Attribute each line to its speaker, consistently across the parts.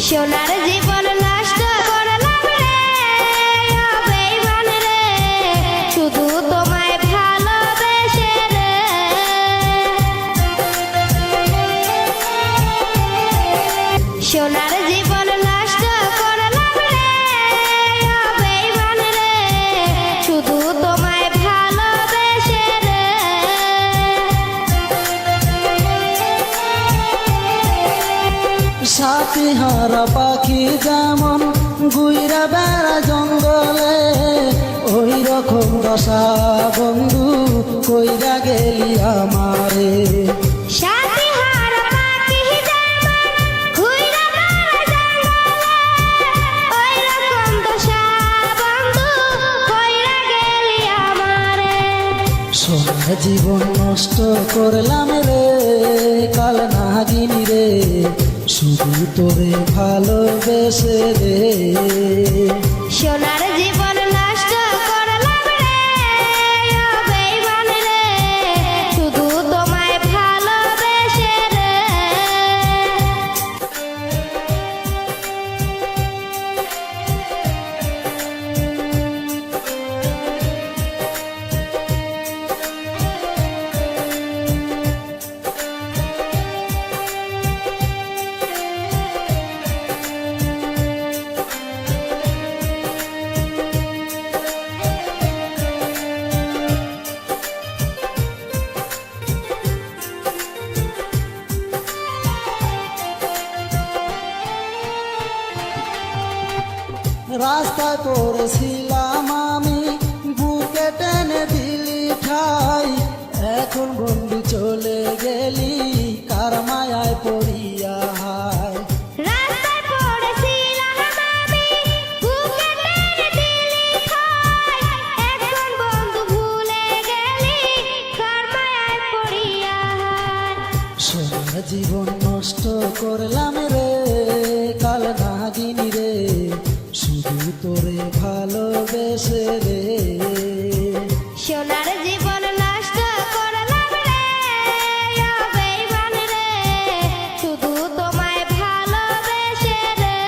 Speaker 1: সোনার জীবন নষ্ট করলাম রে ও বেঈমান রে, শুধু তোমায় ভালোবেসে রে। সোনার জীবন নষ্ট করলাম রে ও বেঈমান রে, শুধু তোমায় ভালোবেসে রে।
Speaker 2: সাথী হারা পাখি যেমন ঘুইরা বেড়া জঙ্গলে, ওই রকম দশা বন্ধু কইরা গেলি আমারে।
Speaker 1: সাথী হারা পাখি যেমন ঘুইরা বেড়া জঙ্গলে, ওই রকম দশা বন্ধু কইরা গেলি আমারে।
Speaker 2: সোনার জীবন নষ্ট করলাম রে কাল নাগিনী রে, শুধু তোরে ভালোবেসে রে।
Speaker 1: সোনার জীবন নষ্ট করলাম রে ও বেঈমান রে, শুধু তোমায় ভালোবেসে রে।
Speaker 2: রাস্তা করেছিলাম আমি বুকে টেনে দিলি ঠাই, এখন বন্ধু চলে গেলি কার মায়ায় পড়িয়া হায়।
Speaker 1: রাস্তায় পড়েছিলাম আমি বুকে টেনে দিলি ঠাই, এখন বন্ধু ভুলে গেলি কার মায়ায় পড়িয়া হায়।
Speaker 2: সোনার জীবন নষ্ট করলাম রে কাল নাগিনী রে, শুধু তোরে ভালোবেসে রে।
Speaker 1: সোনার জীবন নষ্ট করলাম রে ও বেঈমান রে, শুধু তোমায় ভালোবেসে রে।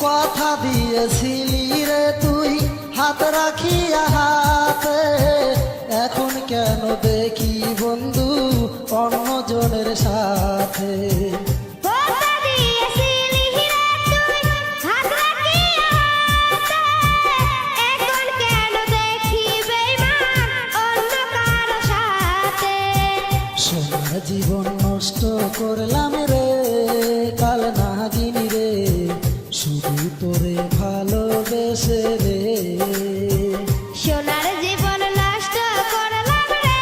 Speaker 2: কথা দিয়েছিলি রে তুই হাত রাখিয়া হাতে, এখন কেন দেখি বন্ধু অন্য জনের সাথে।
Speaker 1: কথা দিয়েছিলি রে তুই হাত রাখিয়া হাতে, এখন কেন দেখি বেঈমান অন্য কারো সাথে।
Speaker 2: সোনার জীবন নষ্ট করলাম রে কাল নাগিনী রে, শুধু তোরে ভালোবেসে রে।
Speaker 1: সোনার জীবন নষ্ট করলাম রে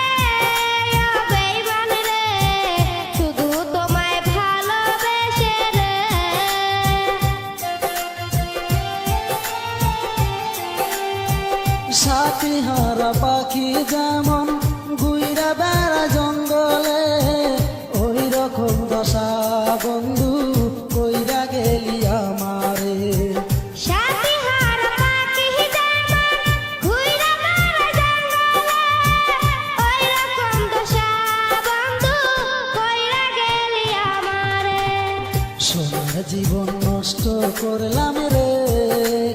Speaker 1: ও বেঈমান রে, শুধু তোমায় ভালোবেসে রে।
Speaker 2: সাথী হারা পাখি যেমন ঘুইরা বেড়া জঙ্গলে, ওই রকম দশা বন্ধু কইরা গেলি আমারে।
Speaker 1: সাথী হারা পাখি যেমন ঘুইরা বেড়া জঙ্গলে, ওই রকম দশা বন্ধু কইরা গেলি আমারে।
Speaker 2: সোনার জীবন নষ্ট করলাম রে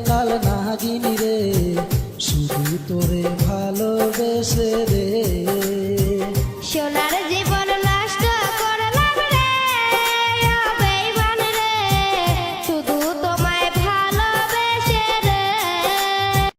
Speaker 2: কাল নাগিনী রে, শুধু তোরে ভালোবেসে রে।